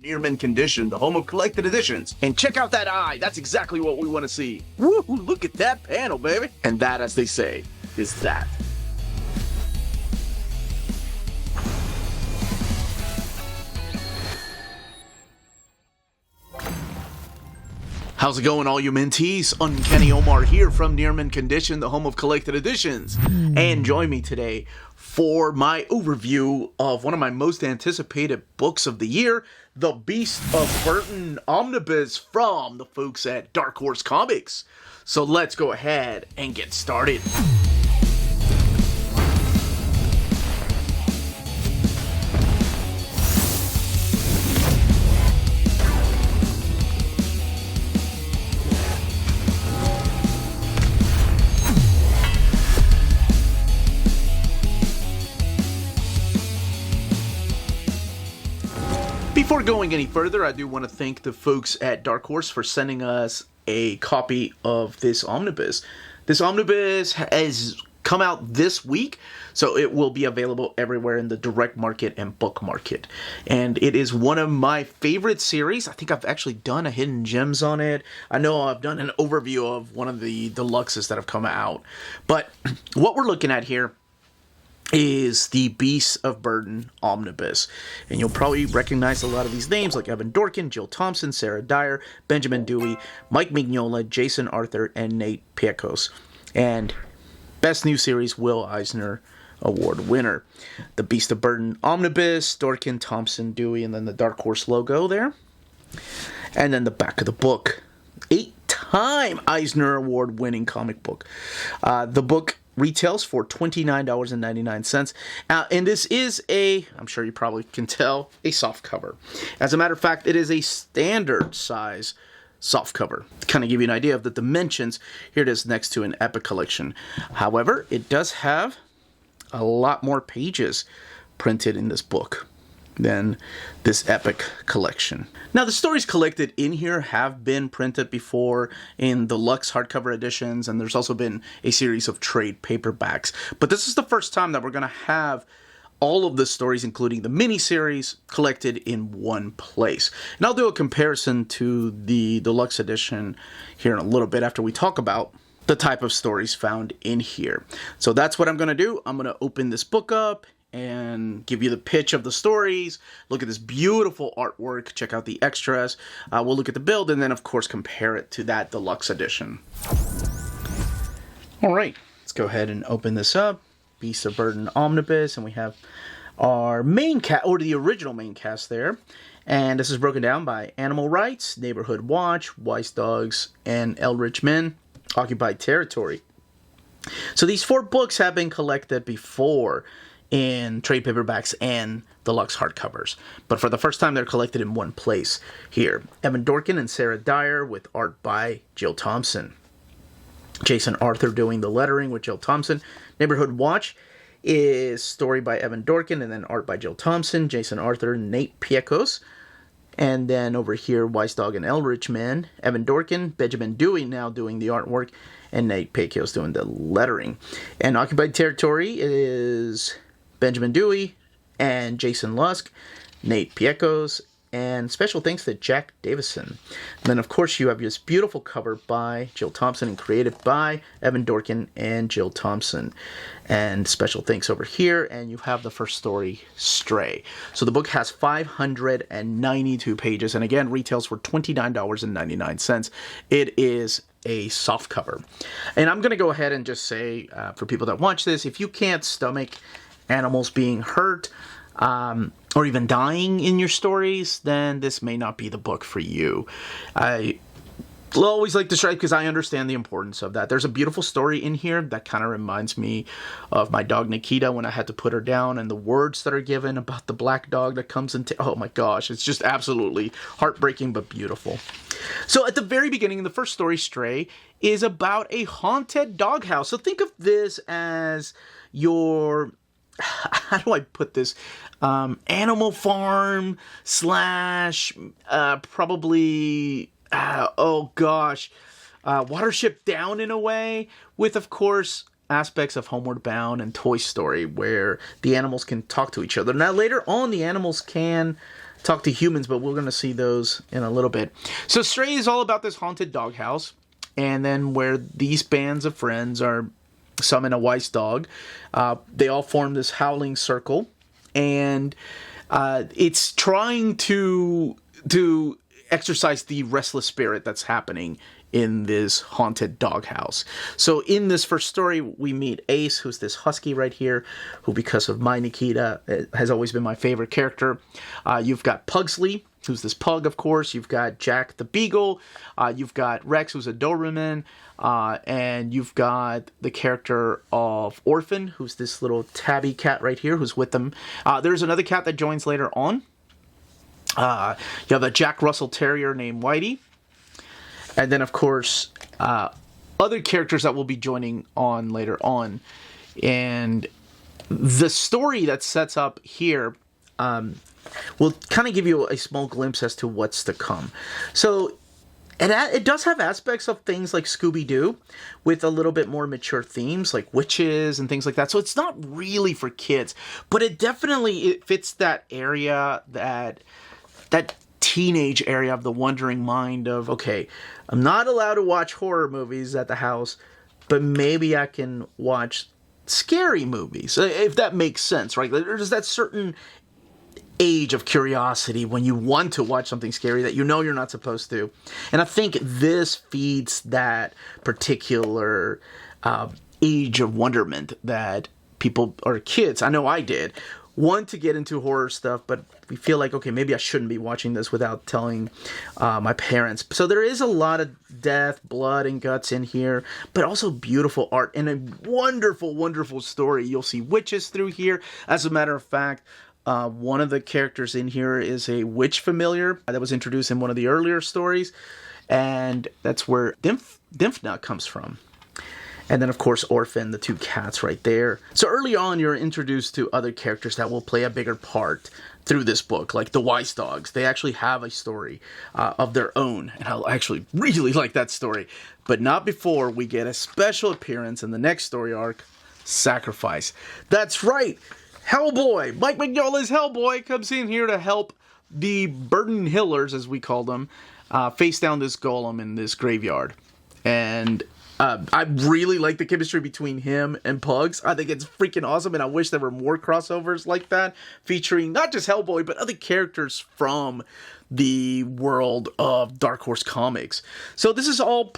Near Mint Condition, the home of collected editions. And check out that eye. That's exactly what we want to see. Woo! Look at that panel, baby. And that, as they say, is that. How's it going, all you mentees? Uncanny Omar here from Near Mint Condition, the home of collected editions. And join me today for my overview of one of my most anticipated books of the year, the Beasts of Burden Omnibus from the folks at Dark Horse Comics. So let's go ahead and get started. Before going any further, I do want to thank the folks at Dark Horse for sending us a copy of this omnibus. This omnibus has come out this week, so it will be available everywhere in the direct market and book market. And it is one of my favorite series. I think I've actually done a Hidden Gems on it. I know I've done an overview of one of the deluxes that have come out. But what we're looking at here is the Beasts of Burden Omnibus. And you'll probably recognize a lot of these names like Evan Dorkin, Jill Thompson, Sarah Dyer, Benjamin Dewey, Mike Mignola, Jason Arthur, and Nate Piekos. And Best New Series Will Eisner Award winner. The Beast of Burden Omnibus, Dorkin, Thompson, Dewey, and then the Dark Horse logo there. And then the back of the book. 8-time Eisner Award winning comic book. The book retails for $29.99. And this is I'm sure you probably can tell, a soft cover. As a matter of fact, it is a standard size soft cover. To kind of give you an idea of the dimensions, here it is next to an Epic collection. However, it does have a lot more pages printed in this book than this Epic collection. Now, the stories collected in here have been printed before in deluxe hardcover editions, and there's also been a series of trade paperbacks. But this is the first time that we're going to have all of the stories, including the miniseries, collected in one place. And I'll do a comparison to the deluxe edition here in a little bit after we talk about the type of stories found in here. So that's what I'm going to do. I'm going to open this book up and give you the pitch of the stories. Look at this beautiful artwork. Check out the extras. We'll look at the build and then, of course, compare it to that deluxe edition. All right, let's go ahead and open this up. Beasts of Burden Omnibus, and we have our main cast, or the original main cast there. And this is broken down by Animal Rights, Neighborhood Watch, Wise Dogs, and Eldritch Men, Occupied Territory. So these 4 books have been collected before in trade paperbacks and deluxe hardcovers. But for the first time, they're collected in one place here. Evan Dorkin and Sarah Dyer with art by Jill Thompson. Jason Arthur doing the lettering with Jill Thompson. Neighborhood Watch is story by Evan Dorkin and then art by Jill Thompson, Jason Arthur, Nate Piekos. And then over here, Wise Dog and Eldritch Men, Evan Dorkin, Benjamin Dewey now doing the artwork, and Nate Piekos doing the lettering. And Occupied Territory is Benjamin Dewey and Jason Lusk, Nate Piekos, and special thanks to Jack Davison. And then, of course, you have this beautiful cover by Jill Thompson and created by Evan Dorkin and Jill Thompson. And special thanks over here, and you have the first story, Stray. So the book has 592 pages, and again, retails for $29.99. It is a soft cover. And I'm going to go ahead and just say, for people that watch this, if you can't stomach animals being hurt, or even dying in your stories, then this may not be the book for you. I always like to strike because I understand the importance of that. There's a beautiful story in here that kind of reminds me of my dog Nikita when I had to put her down, and the words that are given about the black dog that comes into, oh my gosh, it's just absolutely heartbreaking but beautiful. So at the very beginning, the first story, Stray, is about a haunted doghouse. So think of this as your, how do I put this? Animal farm slash probably, Watership Down in a way, with, of course, aspects of Homeward Bound and Toy Story where the animals can talk to each other. Now, later on, the animals can talk to humans, but we're going to see those in a little bit. So Stray is all about this haunted doghouse, and then where these bands of friends are summon a wise dog. They all form this howling circle, and it's trying to exorcise the restless spirit that's happening in this haunted doghouse. So in this first story, we meet Ace, who's this husky right here, who, because of my Nikita, has always been my favorite character. You've got Pugsley, who's this pug, of course. You've got Jack the Beagle. You've got Rex, who's a Doberman. And you've got the character of Orphan, who's this little tabby cat right here, who's with them. There's another cat that joins later on. You have a Jack Russell Terrier named Whitey. And then, of course, other characters that will be joining on later on. And the story that sets up here will kind of give you a small glimpse as to what's to come. So it does have aspects of things like Scooby-Doo with a little bit more mature themes like witches and things like that. So it's not really for kids, but it fits that area, that teenage area of the wondering mind of, okay, I'm not allowed to watch horror movies at the house, but maybe I can watch scary movies, if that makes sense, right? There's that certain age of curiosity when you want to watch something scary that you know you're not supposed to. And I think this feeds that particular age of wonderment that people, or kids, I know I did, want to get into horror stuff, but we feel like, okay, maybe I shouldn't be watching this without telling my parents. So there is a lot of death, blood, and guts in here, but also beautiful art and a wonderful, wonderful story. You'll see witches through here. As a matter of fact, one of the characters in here is a witch familiar that was introduced in one of the earlier stories, and that's where Dimphna comes from. And then, of course, Orphan, the two cats right there. So early on, you're introduced to other characters that will play a bigger part through this book, like the Wise Dogs. They actually have a story of their own, and I actually really like that story. But not before we get a special appearance in the next story arc, Sacrifice. That's right! Hellboy! Mike Mignola's Hellboy comes in here to help the Burden Hillers, as we call them, face down this golem in this graveyard. And I really like the chemistry between him and Pugs. I think it's freaking awesome, and I wish there were more crossovers like that, featuring not just Hellboy, but other characters from the world of Dark Horse Comics. So this is all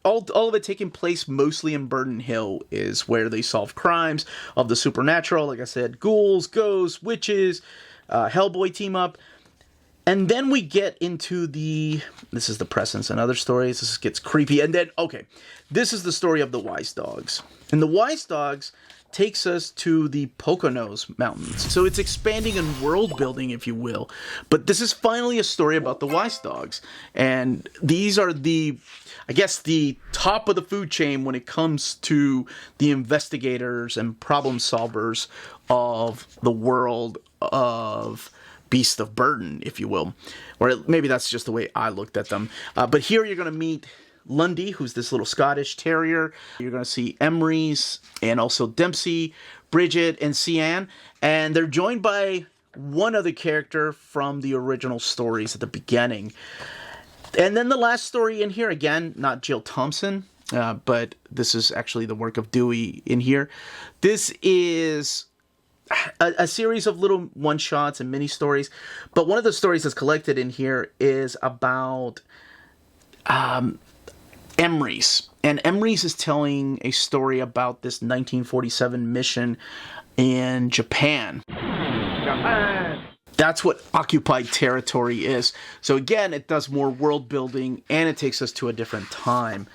of it taking place mostly in Burden Hill, is where they solve crimes of the supernatural. Like I said, ghouls, ghosts, witches, Hellboy team up. And then we get into this is the Presence and other stories. This gets creepy. And then, okay, this is the story of the Wise Dogs. And the Wise Dogs takes us to the Poconos Mountains. So it's expanding and world building, if you will. But this is finally a story about the Wise Dogs. And these are the top of the food chain when it comes to the investigators and problem solvers of the world of Beasts of Burden, if you will. Or maybe that's just the way I looked at them. But here you're going to meet Lundy, who's this little Scottish terrier. You're going to see Emery's and also Dempsey, Bridget, and Cian. And they're joined by one other character from the original stories at the beginning. And then the last story in here, again, not Jill Thompson, but this is actually the work of Dewey in here. This is a series of little one-shots and mini-stories, but one of the stories that's collected in here is about Emery's. And Emery's is telling a story about this 1947 mission in Japan. That's what occupied territory is. So again, it does more world building, and it takes us to a different time.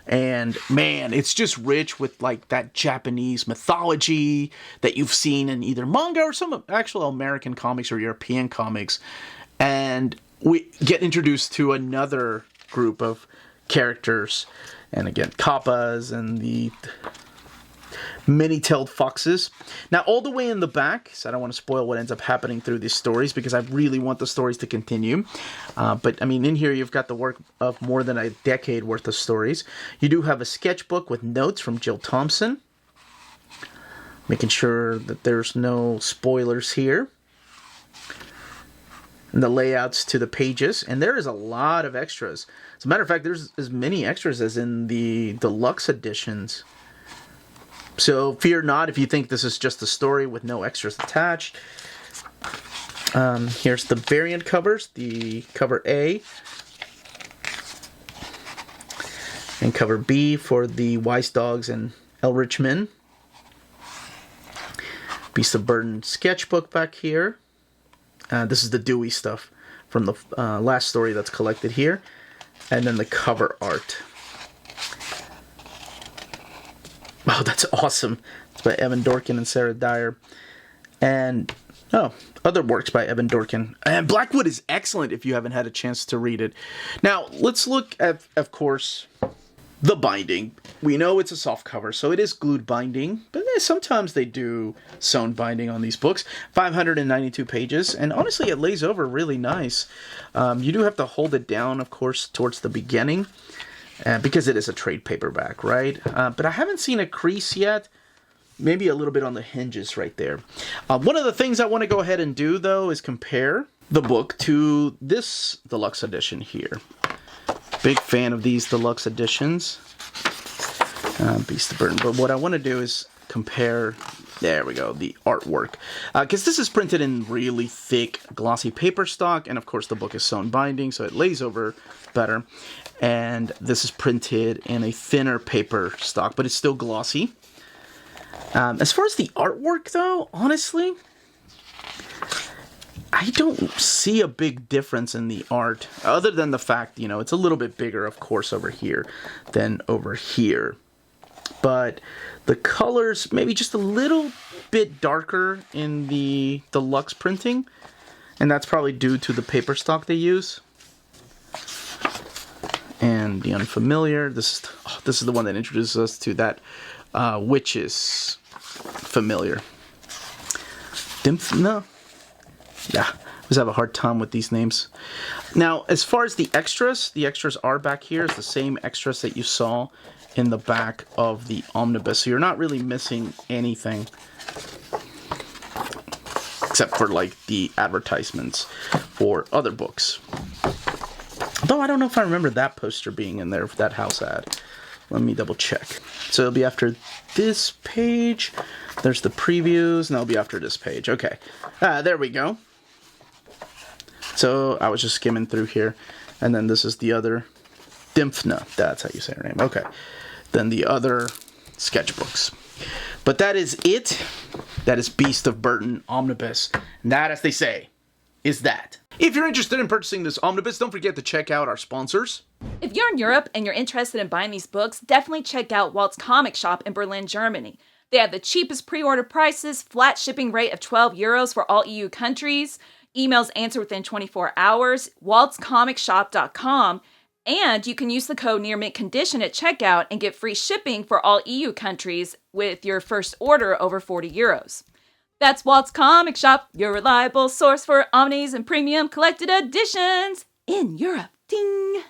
And man, it's just rich with like that Japanese mythology that you've seen in either manga or some actual American comics or European comics. And we get introduced to another group of characters. And again, Kappas and the many-tailed foxes. Now, all the way in the back, so I don't want to spoil what ends up happening through these stories because I really want the stories to continue. But, I mean, in here you've got the work of more than a decade worth of stories. You do have a sketchbook with notes from Jill Thompson, making sure that there's no spoilers here. and the layouts to the pages, and there is a lot of extras. As a matter of fact, there's as many extras as in the deluxe editions. So fear not if you think this is just a story with no extras attached. Here's the variant covers, the cover A and cover B for the Wise Dogs and Elrich Men. Beasts of Burden sketchbook back here. This is the Dewey stuff from the last story that's collected here. And then the cover art. Wow, that's awesome. It's by Evan Dorkin and Sarah Dyer. And, other works by Evan Dorkin. And Blackwood is excellent if you haven't had a chance to read it. Now, let's look at, of course, the binding. We know it's a soft cover, so it is glued binding, but sometimes they do sewn binding on these books. 592 pages, and honestly, it lays over really nice. You do have to hold it down, of course, towards the beginning, because it is a trade paperback, right? But I haven't seen a crease yet. Maybe a little bit on the hinges right there. One of the things I want to go ahead and do, though, is compare the book to this deluxe edition here. Big fan of these deluxe editions. Beasts of Burden. But what I want to do is compare, there we go, the artwork. Because this is printed in really thick, glossy paper stock. And of course, the book is sewn binding, so it lays over better. And this is printed in a thinner paper stock, but it's still glossy. As far as the artwork, though, honestly, I don't see a big difference in the art, other than the fact, it's a little bit bigger, of course, over here than over here. But the colors, maybe just a little bit darker in the deluxe printing, and that's probably due to the paper stock they use. And the Unfamiliar, this is the one that introduces us to that witch's familiar. No. Yeah, I always have a hard time with these names. Now, as far as the extras are back here. It's the same extras that you saw in the back of the omnibus. So you're not really missing anything. Except for, like, the advertisements for other books. Though I don't know if I remember that poster being in there for that house ad. Let me double check. So it'll be after this page. There's the previews, and that'll be after this page. Okay. There we go. So I was just skimming through here. And then this is the other Dimphna. That's how you say her name. Okay. Then the other sketchbooks. But that is it. That is Beasts of Burden Omnibus. And that, as they say, is that. If you're interested in purchasing this omnibus, don't forget to check out our sponsors. If you're in Europe and you're interested in buying these books, definitely check out Walt's Comic Shop in Berlin, Germany. They have the cheapest pre-order prices, flat shipping rate of €12 for all EU countries, emails answered within 24 hours, waltscomicshop.com, and you can use the code nearmintcondition at checkout and get free shipping for all EU countries with your first order over €40. That's Walt's Comic Shop, your reliable source for omnis and premium collected editions in Europe. Ding!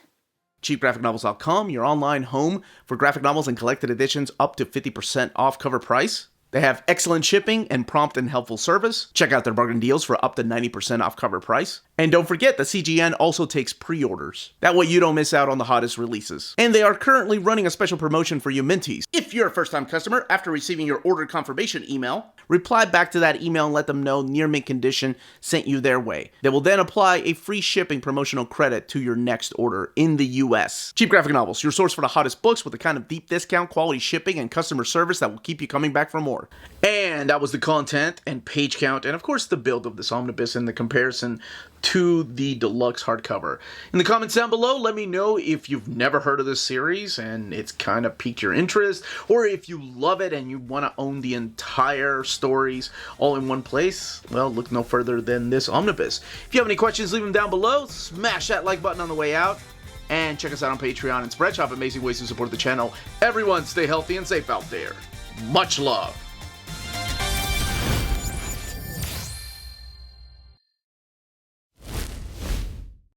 CheapGraphicNovels.com, your online home for graphic novels and collected editions up to 50% off cover price. They have excellent shipping and prompt and helpful service. Check out their bargain deals for up to 90% off cover price. And don't forget that CGN also takes pre-orders. That way you don't miss out on the hottest releases. And they are currently running a special promotion for you Minties. If you're a first-time customer, after receiving your order confirmation email, reply back to that email and let them know Near Mint Condition sent you their way. They will then apply a free shipping promotional credit to your next order in the US. Cheap Graphic Novels, your source for the hottest books with the kind of deep discount, quality shipping, and customer service that will keep you coming back for more. And that was the content and page count and of course the build of this omnibus and the comparison to the deluxe hardcover. In the comments down below, let me know if you've never heard of this series and it's kind of piqued your interest, or if you love it and you want to own the entire stories all in one place. Well, look no further than this omnibus. If you have any questions, leave them down below. Smash that like button on the way out. And check us out on Patreon and Spreadshop. Amazing ways to support the channel. Everyone stay healthy and safe out there. Much love.